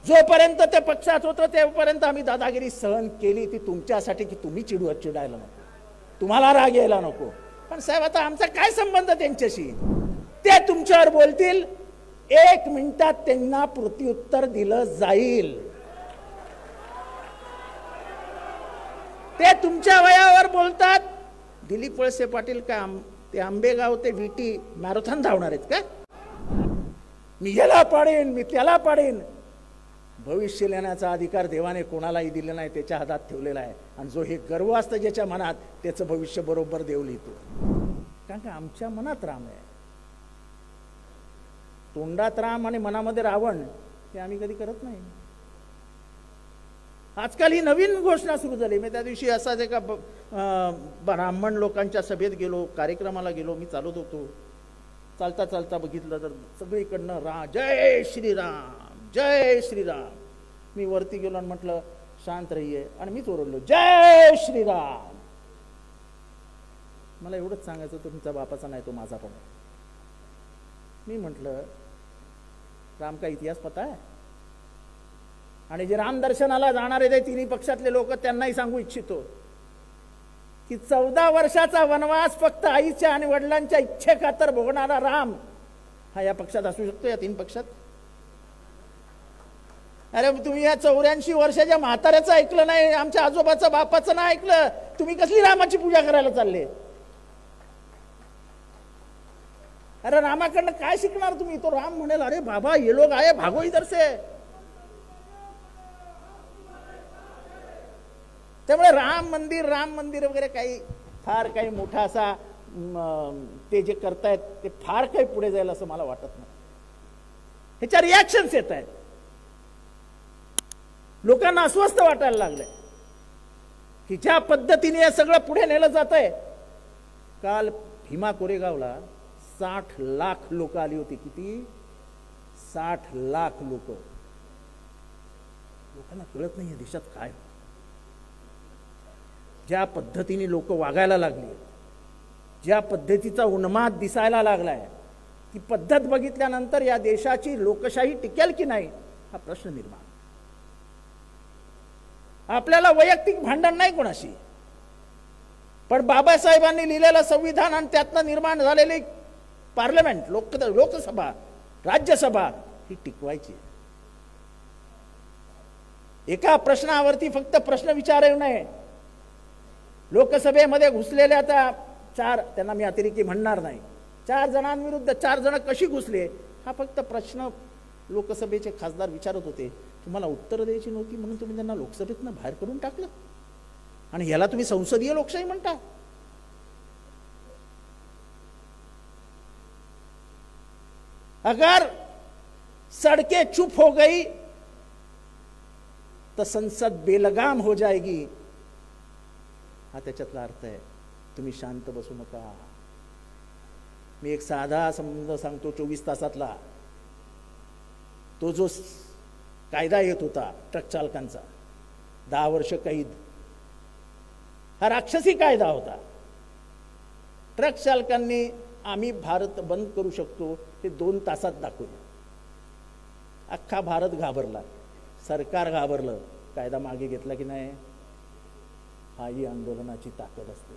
जोपर्यंत ते पक्षात होतं तेपर्यंत आम्ही दादागिरी सहन केली, ती तुमच्यासाठी की तुम्ही चिडायला नको, तुम्हाला राग यायला नको. पण साहेब आता आमचा काय संबंध त्यांच्याशी? ते तुमच्यावर बोलतील, 1 मिनिटात त्यांना प्रत्युत्तर दिलं जाईल. ते तुमच्या वयावर बोलतात. दिलीप वळसे पाटील काय ते आंबेगाव ते विटी मॅरेथॉन धावणार आहेत का? मी याला पाडेन, मी त्याला पाडेन. भविष्य लिहिण्याचा अधिकार देवाने कोणालाही दिलेला नाही, त्याच्या हातात ठेवलेला आहे. आणि जो हे गर्व असतं ज्याच्या मनात, त्याचं भविष्य बरोबर देव लिहितो. कारण का आमच्या मनात राम आहे. तोंडात राम आणि मनामध्ये रावण हे आम्ही कधी करत नाही. आजकाल ही नवीन घोषणा सुरू झाली. मी त्या दिवशी असाच एका ब्राह्मण लोकांच्या सभेत गेलो, कार्यक्रमाला गेलो. मी चालत होतो, चालता चालता बघितलं तर सगळीकडनं जय श्रीराम, जय श्रीराम. मी वरती गेलो आणि म्हटलं शांत रहिये, आणि मीच ओरडलो जय श्रीराम. मला एवढंच सांगायचं, तुमच्या बापाचा नाही तो माझा पण आहे. मी म्हटलं राम का इतिहास पता आहे? आणि जे राम दर्शनाला जाणारे ते तिन्ही पक्षातले लोक, त्यांनाही सांगू इच्छितो की 14 वर्षाचा वनवास फक्त आईच्या आणि वडिलांच्या इच्छेखातर भोगणारा राम हा या पक्षात असू शकतो, या 3 पक्षात? अरे तुम्ही या 84 वर्षाच्या म्हाताऱ्याचं ऐकलं नाही, आमच्या आजोबाचं बापाचं नाही ऐकलं, तुम्ही कसली रामाची पूजा करायला चालले? अरे रामाकडनं काय शिकणार तुम्ही? तो राम म्हणेल अरे बाबा ये लोग आए भागो इधर से. त्यामुळे राम मंदिर वगैरे काही फार काही मोठा असा ते जे करतायत ते फार काही पुढे जाईल असं मला वाटत नाही. ह्याच्या रिॲक्शन्स येत आहेत. लोकांना अस्वस्थ वाटायला लागलंय की ज्या पद्धतीने हे सगळं पुढे नेलं जात आहे. काल भीमा कोरेगावला 60 लाख लोक आली होती. किती? 60 लाख लोक. लोकांना कळत नाहीये देशात काय, ज्या पद्धतीने लोक वागायला लागली, ज्या पद्धतीचा उन्माद दिसायला लागलाय, ती पद्धत बघितल्यानंतर या देशाची लोकशाही टिकेल की नाही हा प्रश्न निर्माण. आपल्याला वैयक्तिक भांडण नाही कोणाशी, पण बाबासाहेबांनी लिहिलेलं संविधान आणि त्यातनं निर्माण झालेली पार्लमेंट, लोकसभा, राज्यसभा ही टिकवायची. एका प्रश्नावरती फक्त प्रश्न विचारू नये. लोकसभेमध्ये घुसलेल्या त्या 4, त्यांना मी अतिरेकी म्हणणार नाही, 4 जणांविरुद्ध 4 जण कशी घुसले हा फक्त प्रश्न लोकसभेचे खासदार विचारत होते. तुम्हाला उत्तर द्यायची नव्हती म्हणून तुम्ही त्यांना लोकसभेतनं बाहेर करून टाकलं, आणि याला तुम्ही संसदीय लोकशाही म्हणता? अगर सड़कें चुप हो गई तो संसद बेलगाम हो जाएगी, हा त्याच्यातला अर्थ आहे. तुम्ही शांत बसू नका. मी एक साधा संबंध सांगतो. 24 तासातला तो जो कायदा येत होता ट्रक चालकांचा, 10 वर्ष कैद, हा राक्षसी कायदा होता. ट्रक चालकांनी आम्ही भारत बंद करू शकतो हे 2 तासात दाखवलं. अख्खा भारत घाबरला, सरकार घाबरलं, कायदा मागे घेतला की नाही? हा ही आंदोलनाची ताकद असते.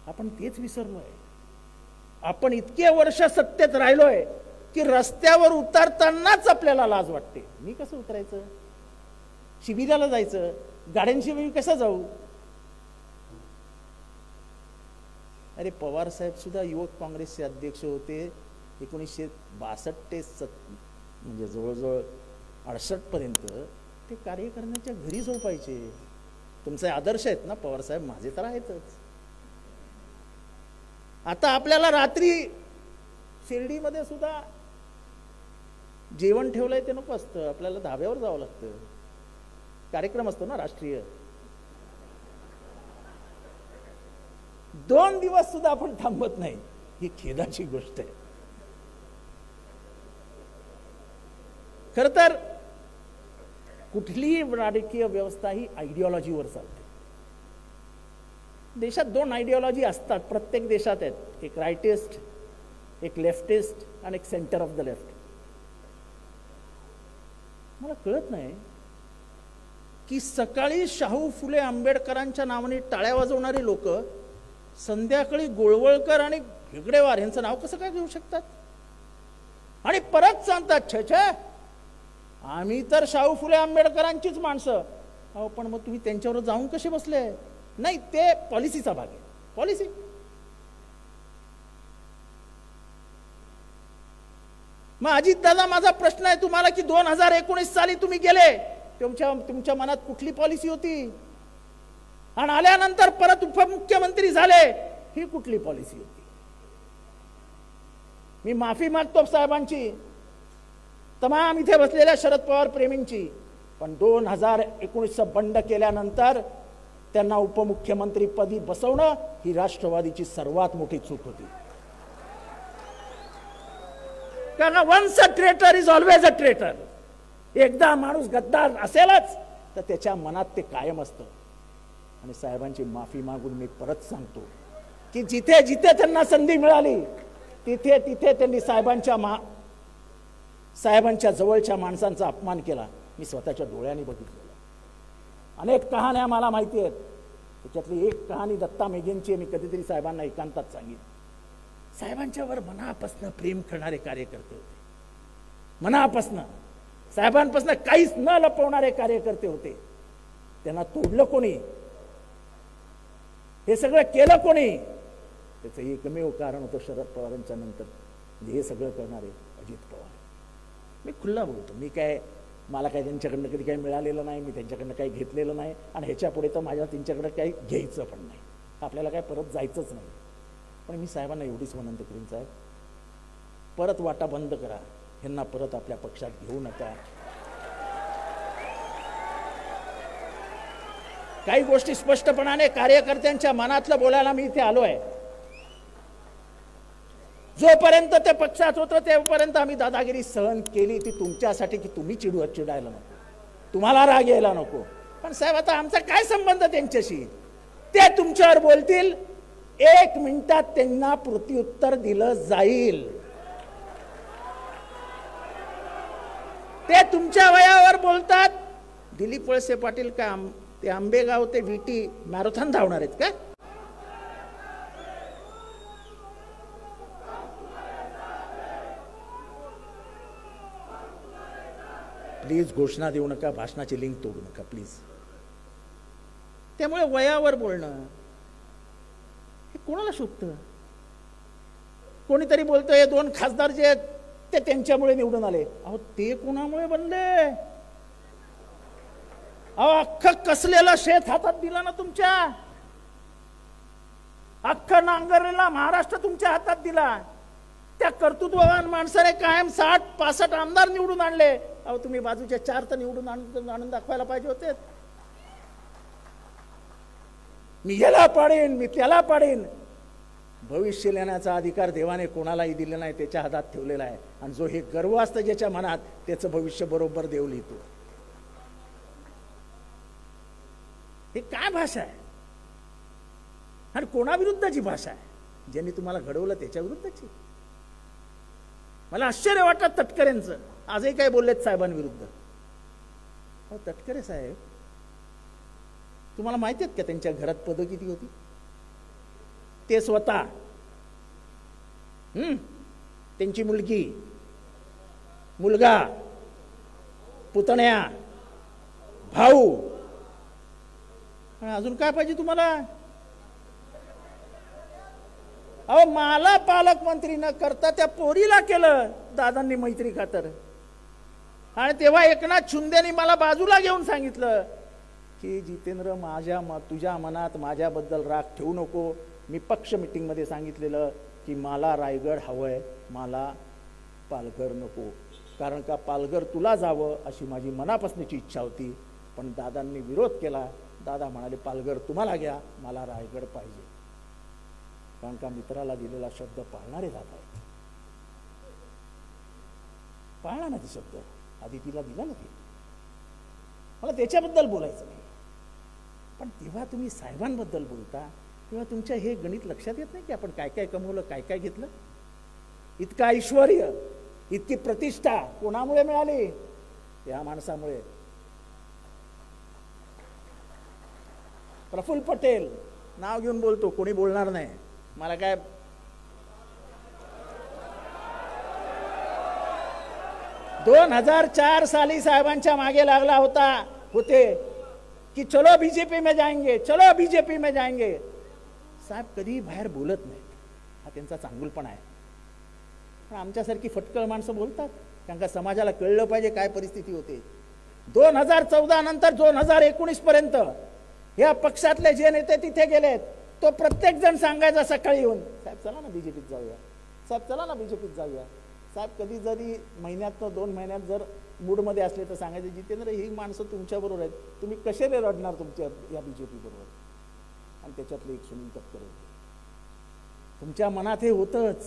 आपण तेच विसरलोय. आपण इतके वर्ष सत्तेत राहिलोय की रस्त्यावर उतरतानाच आपल्याला लाज वाटते. मी कसं उतरायचं? शिबिराला जायचं, गाड्यांशी मी कसं जाऊ? अरे पवार साहेब सुद्धा युवक काँग्रेसचे अध्यक्ष होते. 1962 ते म्हणजे जवळजवळ 68 पर्यंत ते कार्य करण्याच्या घरी झोपायचे. तुमचे आदर्श आहेत ना पवार साहेब? माझे तर आहेतच. आता आपल्याला रात्री शिर्डीमध्ये सुद्धा जेवण ठेवलंय ते नको असतं, आपल्याला धाब्यावर जावं लागतं. कार्यक्रम असतो ना राष्ट्रीय. 2 दिवस सुद्धा आपण थांबत नाही, ही खेदाची गोष्ट आहे. खर तर कुठलीही राजकीय व्यवस्था ही आयडिओलॉजीवर चालते. देशात 2 आयडिओलॉजी असतात, प्रत्येक देशात आहेत. एक राईटिस्ट, एक लेफ्टिस्ट आणि एक सेंटर ऑफ द लेफ्ट. मला कळत नाही की सकाळी शाहू फुले आंबेडकरांच्या नावाने टाळ्या वाजवणारी लोक संध्याकाळी गोळवळकर आणि हेगडेवार यांचं नाव कसं काय घेऊ शकतात आणि परत सांगतात छे छे आम्ही तर शाहू फुले आंबेडकरांचीच माणसं. अहो पण मग तुम्ही त्यांच्यावर जाऊन कसे बसले? नाही, ते पॉलिसीचा भाग आहे. पॉलिसी मग अजितदादा, माझा प्रश्न आहे तुम्हाला की 2019 साली तुम्ही गेले, तुमच्या मनात कुठली पॉलिसी होती? आणि आल्यानंतर परत उपमुख्यमंत्री झाले, ही कुठली पॉलिसी होती? मी माफी मागतो साहेबांची, तमाम इथे बसलेल्या शरद पवार प्रेमींची, पण 2019 बंड केल्यानंतर त्यांना उपमुख्यमंत्री पदी बसवणं ही राष्ट्रवादीची सर्वात मोठी चूक होती. कारण once a traitor is always a traitor. एकदा माणूस गद्दार असेलच तर त्याच्या मनात ते कायम असतं. आणि साहेबांची माफी मागून मी परत सांगतो की जिथे जिथे त्यांना संधी मिळाली तिथे तिथे त्यांनी साहेबांच्या जवळच्या माणसांचा अपमान केला. मी स्वतःच्या डोळ्यांनी बघितलेलं. अनेक कहाण्या मला माहिती आहेत. त्याच्यातली एक कहाणी दत्ता मेघेंची मी कधीतरी साहेबांना एकांतात सांगितली. साहेबांच्यावर मनापासनं प्रेम करणारे कार्यकर्ते होते. मनापासनं साहेबांपासनं काहीच न लपवणारे कार्यकर्ते होते. त्यांना तोडलं कोणी? हे सगळं केलं कोणी? त्याचं एकमेव कारण होतं शरद पवारांच्या नंतर हे सगळं करणारे अजित पवार. मी खुल्ला बोलतो. मला काय त्यांच्याकडनं कधी काही मिळालेलं नाही, मी त्यांच्याकडनं काही घेतलेलं नाही आणि ह्याच्या पुढे तर माझ्या त्यांच्याकडं काही घ्यायचं पण नाही. आपल्याला काय परत जायचंच नाही. पण मी साहेबांना एवढीच विनंती करीन, साहेब परत वाटा बंद करा. ह्यांना परत आपल्या पक्षात घेऊ नका. काही गोष्टी स्पष्टपणाने कार्यकर्त्यांच्या मनातलं बोलायला मी इथे आलो आहे. जोपर्यंत ते पक्षात होतं तेपर्यंत आम्ही दादागिरी सहन केली, ती तुमच्यासाठी की तुम्ही चिडायला नको, तुम्हाला राग यायला नको. पण साहेब आता आमचा काय संबंध त्यांच्याशी? ते तुमच्यावर बोलतील, 1 मिनिटात त्यांना प्रत्युत्तर दिलं जाईल. ते तुमच्या वयावर बोलतात. दिलीप वळसे पाटील का ते आंबेगाव ते विटी मॅरेथॉन धावणार आहेत का? प्लीज घोषणा देऊ नका, भाषणाची लिंक तोडू नका प्लीज. त्यामुळे वयावर बोलणं हे कोणाला शोभतं? कोणीतरी बोलतं हे 2 खासदार जे आहेत ते त्यांच्यामुळे निवडून आले. अहो ते कोणामुळे बनले? अहो अख्खं कसलेलं शेत हातात दिलं ना तुमच्या, अख्खं नांगरलेला महाराष्ट्र तुमच्या हातात दिला. त्या कर्तृत्ववान माणसाने कायम 60-65 आमदार निवडून आणले. अहो तुम्ही बाजूच्या 4 तर निवडून आणून दाखवायला पाहिजे होते. मी याला पाडेन, मी त्याला पाडेन. भविष्य लिहिण्याचा अधिकार देवाने कोणालाही दिला नाही, त्याच्या हातात ठेवलेला आहे. आणि जो हे गर्व असतं ज्याच्या मनात, त्याचं भविष्य बरोबर देव लिहितो. हे काय भाषा आहे? आणि कोणाविरुद्धची भाषा आहे? ज्यांनी तुम्हाला घडवलं त्याच्या विरुद्धची. मला आश्चर्य वाटतं तटकरेंचं. आजही काय बोललेत साहेबांविरुद्ध. अहो तटकरे साहेब, तुम्हाला माहिती आहेत का त्यांच्या घरात पदं किती होती? ते स्वतः, त्यांची मुलगी, मुलगा, पुतण्या, भाऊ, अजून काय पाहिजे तुम्हाला? अहो मला पालकमंत्री न करता त्या पोरीला केलं दादांनी मैत्री खातर. आणि तेव्हा एकनाथ शिंदेनी मला बाजूला घेऊन सांगितलं की जितेंद्र, तुझ्या मनात माझ्याबद्दल राग ठेवू नको. मी पक्ष मीटिंगमध्ये सांगितलेलं की मला रायगड हवंय, मला पालघर नको. कारण का पालघर तुला जावं अशी माझी मनापासूनची इच्छा होती. पण दादांनी विरोध केला. दादा म्हणाले पालघर तुम्हाला घ्या, मला रायगड पाहिजे. कारण का मित्राला दिलेला शब्द पाळणारे दादा आहेत. पाळला ना ते शब्द, आधी तिला दिला ना. मला त्याच्याबद्दल बोलायचं नाही. पण तेव्हा तुम्ही साहेबांबद्दल बोलता तेव्हा तुमच्या हे गणित लक्षात येत नाही की आपण काय काय कमवलं, काय काय घेतलं. इतका ऐश्वर्य, इतकी प्रतिष्ठा कोणामुळे मिळाली? या माणसामुळे. प्रफुल्ल पटेल नाव घेऊन बोलतो, कोणी बोलणार नाही. मला काय 2004 साली साहेबांच्या मागे लागला होते की चलो बीजेपी में जाएंगे, चलो बीजेपी में जाएंगे. साहेब कधी बाहेर बोलत नाहीत, हा त्यांचा चांगुलपणा आहे. पण आमच्यासारखी फटकळ माणसं बोलतात, कारण का समाजाला कळलं पाहिजे काय परिस्थिती होते. 2014 नंतर 2019 पर्यंत या पक्षातले जे नेते तिथे गेलेत, तो प्रत्येक जण सांगायचा सकाळी येऊन, साहेब चला ना बीजेपीत जाऊया, साहेब चला ना बीजेपीत जाऊया. साहेब कधी जरी महिन्यातनं 2 महिन्यात जर मूडमध्ये असले तर सांगायचे, जितेंद्र ही माणसं तुमच्याबरोबर आहेत, तुम्ही कसे रे रडणार तुमच्या या बीजेपी बरोबर. आणि त्याच्यातलं एक सुनील तटकरे, तुमच्या मनात हे होतंच.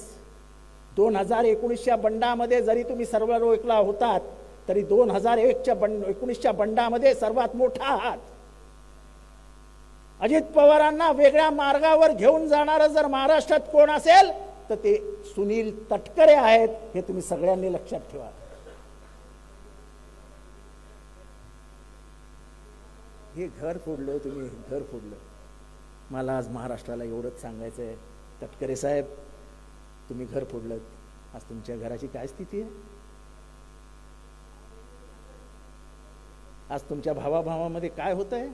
2019च्या बंडामध्ये जरी तुम्ही सर्व रोखला होतात, तरी 2019च्या बंडामध्ये सर्वात मोठा आहात. अजित पवारांना वेगळ्या मार्गावर घेऊन जाणारं जर महाराष्ट्रात कोण असेल तर ते सुनील तटकरे आहेत, हे तुम्ही सगळ्यांनी लक्षात ठेवा. हे घर फोडलं तुम्ही, हे घर फोडलं. मला आज महाराष्ट्राला एवढंच सांगायचं आहे, तटकरे साहेब तुम्ही घर फोडलं. आज तुमच्या घराची काय स्थिती आहे? आज तुमच्या भावाभावामध्ये काय होत आहे?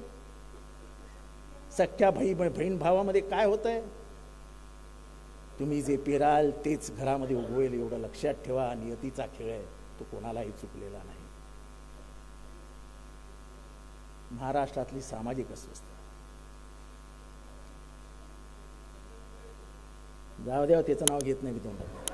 सख्या बहीण भावामध्ये काय होत आहे? तुम्ही जे पेराल तेच घरामध्ये उगवेल, एवढं लक्षात ठेवा. नियतीचा खेळ आहे, तो कोणालाही चुकलेला नाही. महाराष्ट्रातली सामाजिक अस्वस्थता जाऊ द्या, त्याचं नाव घेत नाही मी तुम्हाला.